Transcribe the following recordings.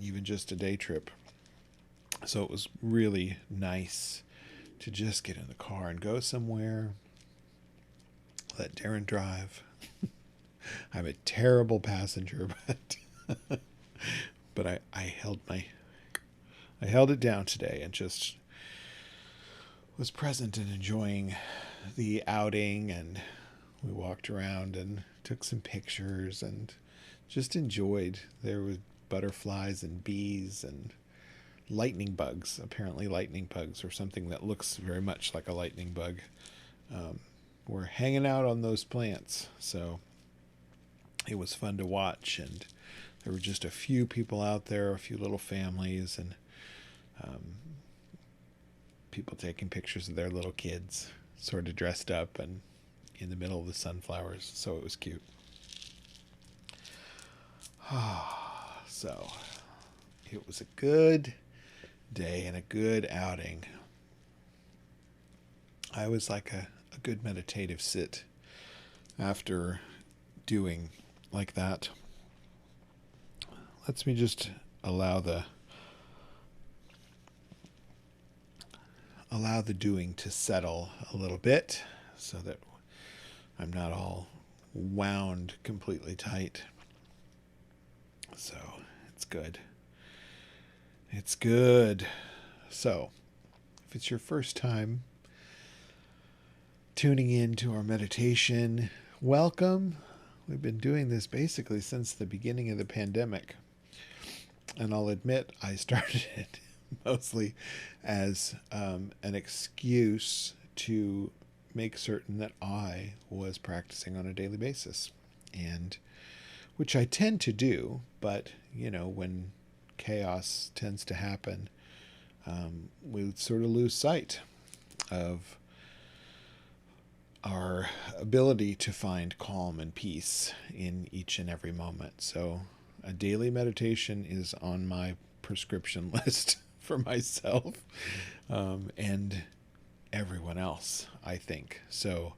even just a day trip. So it was really nice to just get in the car and go somewhere, let Darren drive. I'm a terrible passenger, but I held it down today and just was present and enjoying the outing, and we walked around and took some pictures and just enjoyed. There were butterflies and bees and lightning bugs. Apparently lightning bugs, or something that looks very much like a lightning bug, were hanging out on those plants. So it was fun to watch, and there were just a few people out there, a few little families, and people taking pictures of their little kids sort of dressed up and in the middle of the sunflowers. So it was cute. So it was a good day and a good outing. I was like a good meditative sit after doing like that. Lets me just allow the doing to settle a little bit, so that I'm not all wound completely tight. So it's good. It's good. So if it's your first time tuning in to our meditation, welcome. We've been doing this basically since the beginning of the pandemic. And I'll admit, I started it mostly as an excuse to make certain that I was practicing on a daily basis, and which I tend to do, but when chaos tends to happen, we sort of lose sight of our ability to find calm and peace in each and every moment. So a daily meditation is on my prescription list for myself, and everyone else, I think. So,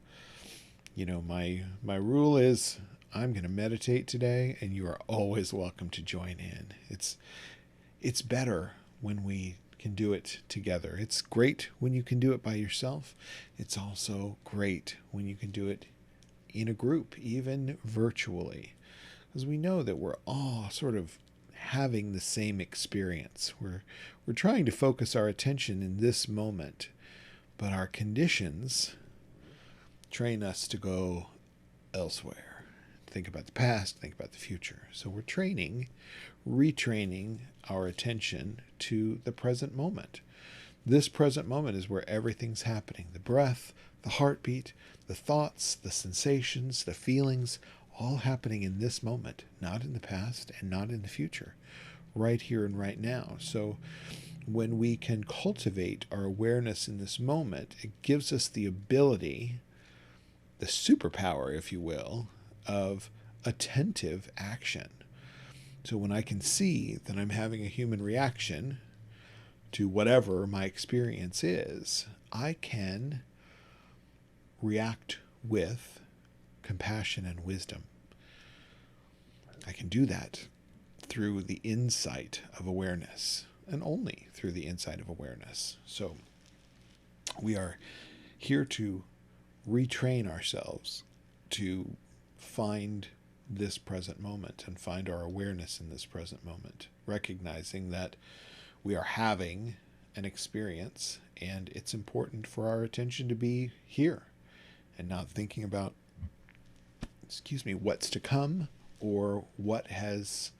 my rule is I'm going to meditate today, and you are always welcome to join in. It's better when we can do it together. It's great when you can do it by yourself. It's also great when you can do it in a group, even virtually, because we know that we're all sort of having the same experience. We're trying to focus our attention in this moment, but our conditions train us to go elsewhere. Think about the past, think about the future. So we're retraining our attention to the present moment. This present moment is where everything's happening. The breath, the heartbeat, the thoughts, the sensations, the feelings, all happening in this moment, not in the past and not in the future, right here and right now. So when we can cultivate our awareness in this moment, it gives us the ability, the superpower, if you will, of attentive action. So when I can see that I'm having a human reaction to whatever my experience is, I can react with compassion and wisdom. I can do that through the insight of awareness, and only through the insight of awareness. So we are here to retrain ourselves to find this present moment and find our awareness in this present moment, recognizing that we are having an experience, and it's important for our attention to be here and not thinking about, what's to come or what has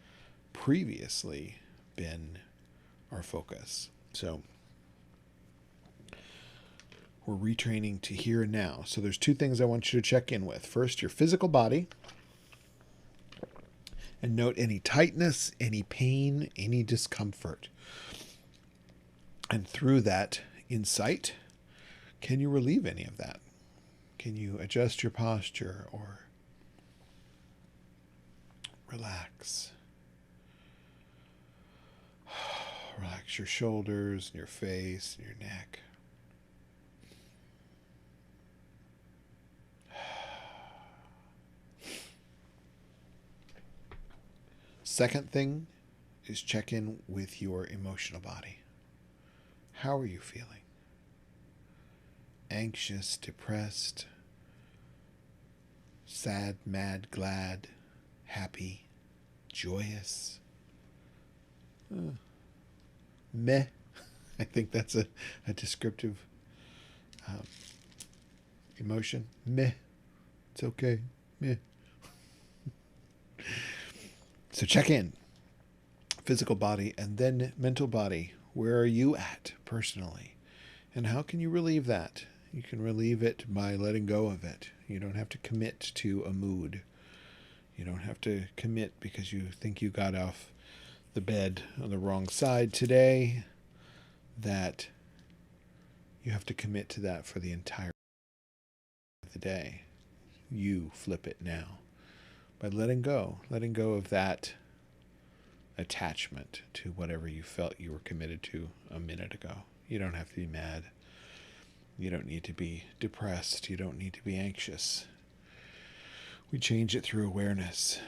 previously been our focus. So we're retraining to here and now. So there's two things I want you to check in with. First, your physical body, and note any tightness, any pain, any discomfort. And through that insight, can you relieve any of that? Can you adjust your posture or relax? Relax your shoulders and your face and your neck. Second thing is check in with your emotional body. How are you feeling? Anxious, depressed, sad, mad, glad, happy, joyous? Meh. I think that's a descriptive emotion. Meh. It's okay. Meh. So check in. Physical body and then mental body. Where are you at personally? And how can you relieve that? You can relieve it by letting go of it. You don't have to commit to a mood. You don't have to commit because you think you got off the bed on the wrong side today, that you have to commit to that for the entire of the day. You flip it now by letting go of that attachment to whatever you felt you were committed to a minute ago. You don't have to be mad. You don't need to be depressed. You don't need to be anxious. We change it through awareness.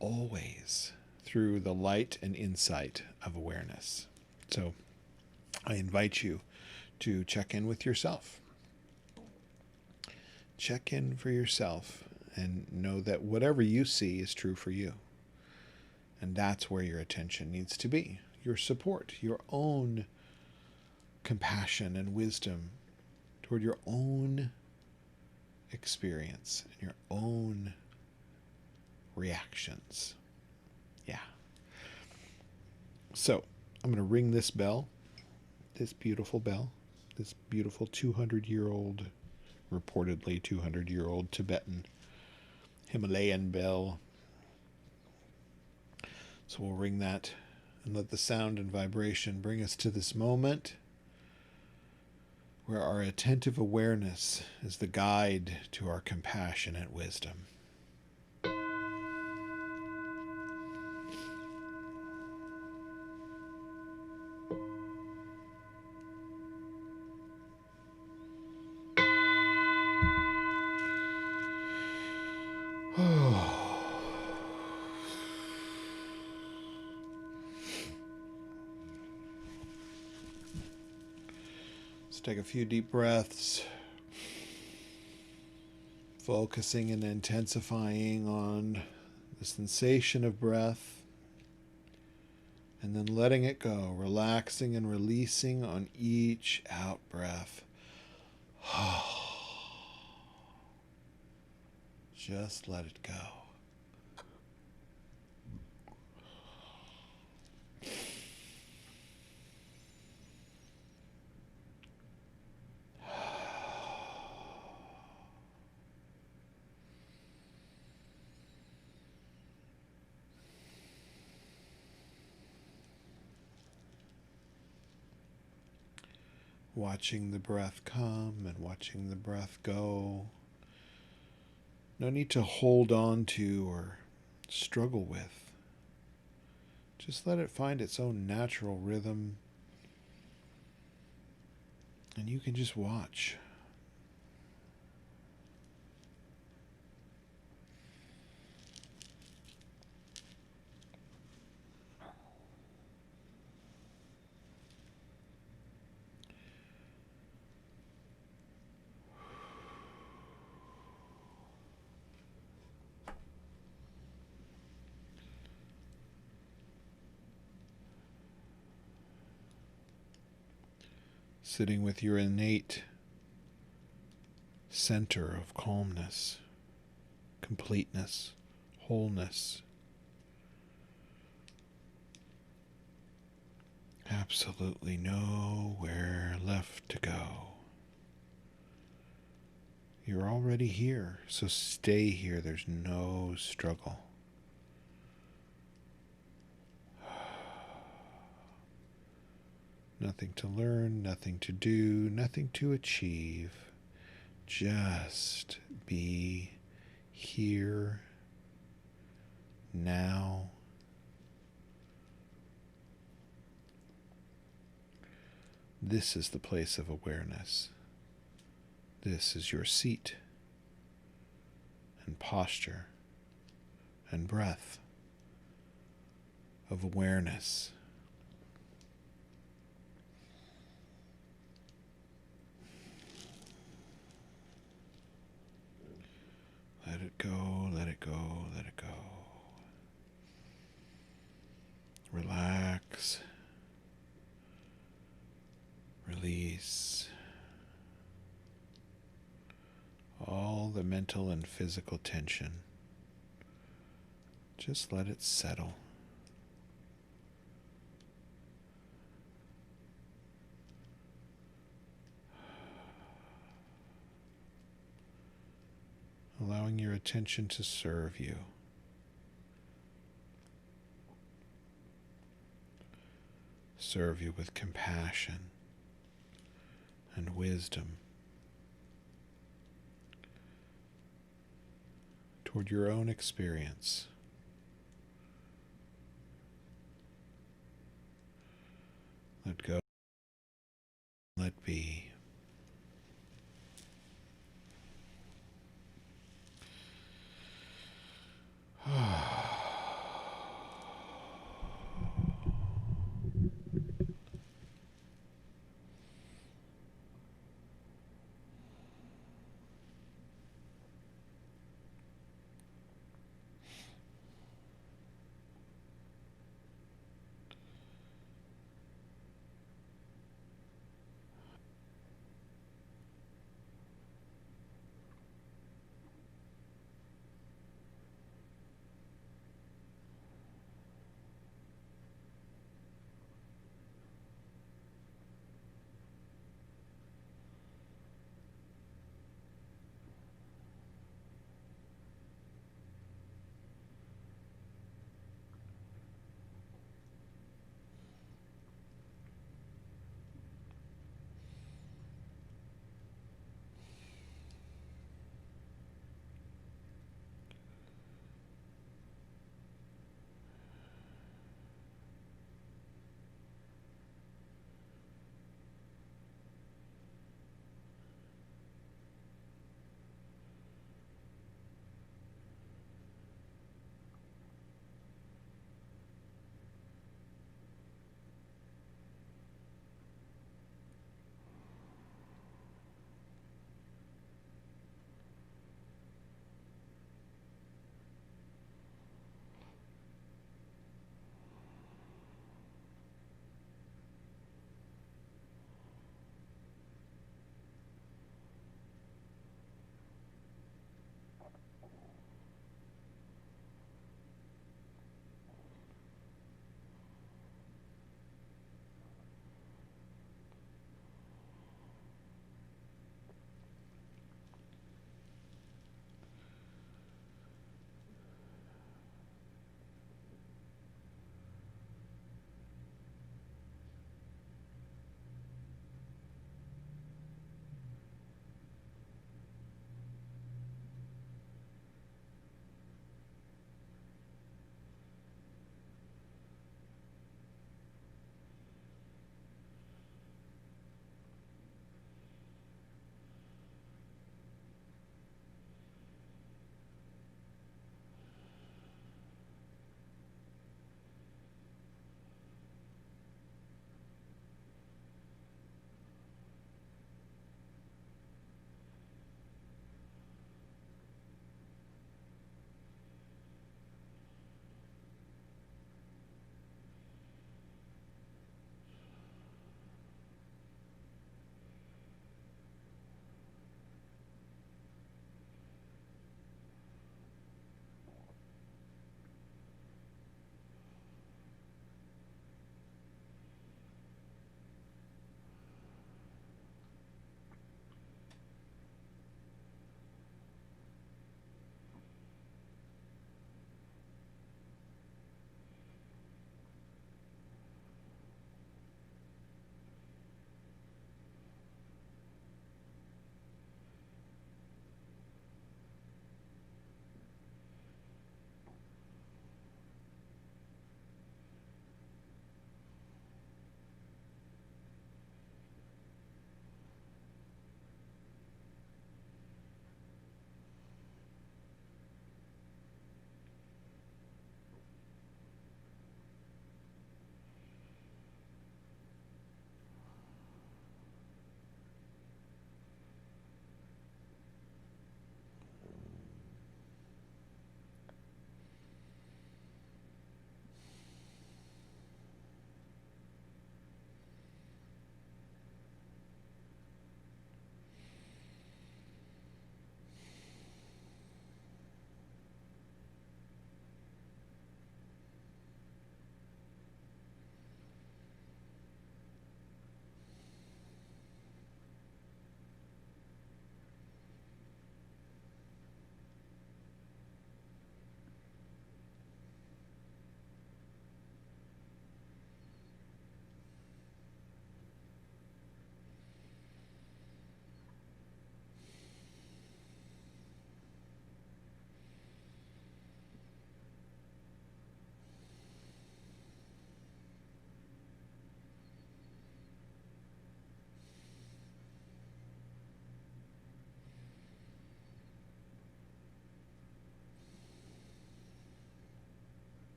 Always through the light and insight of awareness. So I invite you to check in with yourself. Check in for yourself and know that whatever you see is true for you. And that's where your attention needs to be. Your support, your own compassion and wisdom toward your own experience and your own reactions. Yeah. So I'm going to ring this bell, this beautiful bell, this beautiful 200-year-old, reportedly 200-year-old Tibetan Himalayan bell. So we'll ring that and let the sound and vibration bring us to this moment where our attentive awareness is the guide to our compassionate wisdom. Let's take a few deep breaths, focusing and intensifying on the sensation of breath, and then letting it go, relaxing and releasing on each out breath. Just let it go. Watching the breath come and watching the breath go. No need to hold on to or struggle with. Just let it find its own natural rhythm. And you can just watch. Sitting with your innate center of calmness, completeness, wholeness. Absolutely nowhere left to go. You're already here, so stay here. There's no struggle. Nothing to learn, nothing to do, nothing to achieve. Just be here, now. This is the place of awareness. This is your seat and posture and breath of awareness. Let it go, let it go, let it go. Relax. Release all the mental and physical tension. Just let it settle. Allowing your attention to serve you. Serve you with compassion and wisdom toward your own experience. Let go, let be.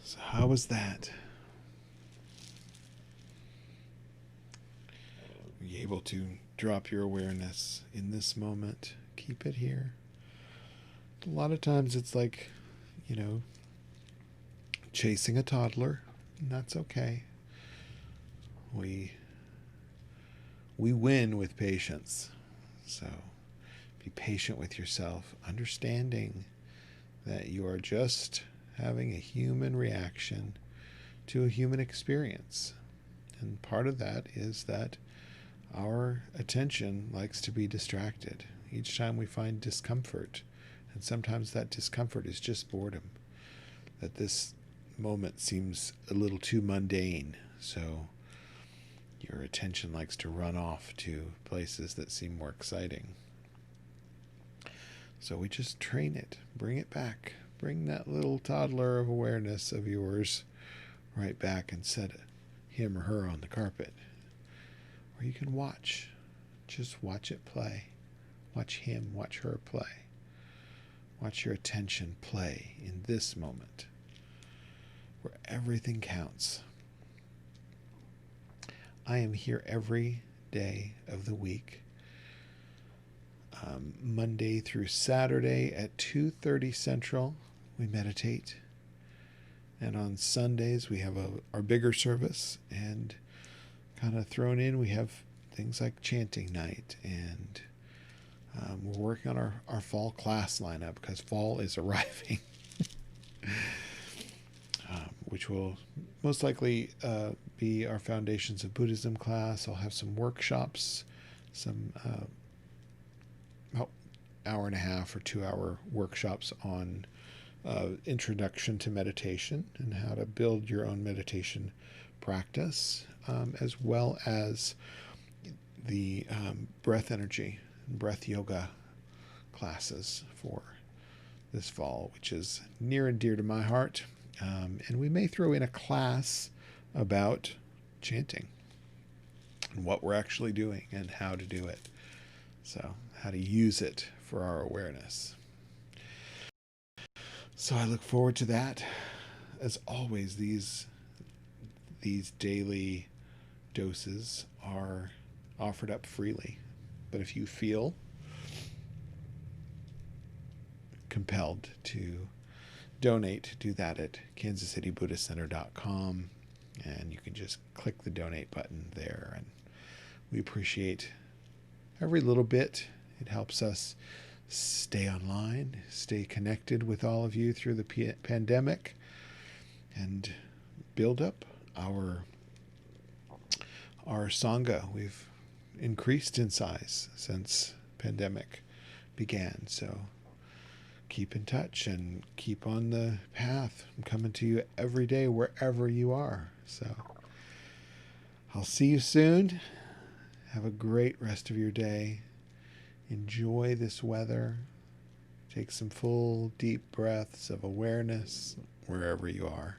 So how was that? Are you able to drop your awareness in this moment? Keep it here. A lot of times it's like, chasing a toddler, and that's okay. We win with patience. So be patient with yourself, understanding that you are just having a human reaction to a human experience. And part of that is that our attention likes to be distracted each time we find discomfort. And sometimes that discomfort is just boredom, that this moment seems a little too mundane. So your attention likes to run off to places that seem more exciting. So we just train it, bring it back, bring that little toddler of awareness of yours right back and set him or her on the carpet. Or you can watch, just watch it play. Watch him, watch her play. Watch your attention play in this moment where everything counts. I am here every day of the week, Monday through Saturday at 2:30 Central. We meditate, and on Sundays we have our bigger service, and kind of thrown in we have things like chanting night, and we're working on our fall class lineup because fall is arriving. Which will most likely be our Foundations of Buddhism class. I'll have some workshops, some hour and a half or 2 hour workshops on introduction to meditation and how to build your own meditation practice, as well as the breath energy, breath yoga classes for this fall, which is near and dear to my heart. And we may throw in a class about chanting and what we're actually doing and how to do it. So how to use it for our awareness. So I look forward to that. As always, these daily doses are offered up freely. But if you feel compelled to donate, do that at kansascitybuddhistcenter.com, and you can just click the donate button there, and we appreciate every little bit. It helps us stay online, stay connected with all of you through the pandemic, and build up our Sangha. We've increased in size since pandemic began, so keep in touch and keep on the path. I'm coming to you every day wherever you are. So I'll see you soon. Have a great rest of your day. Enjoy this weather. Take some full, deep breaths of awareness wherever you are.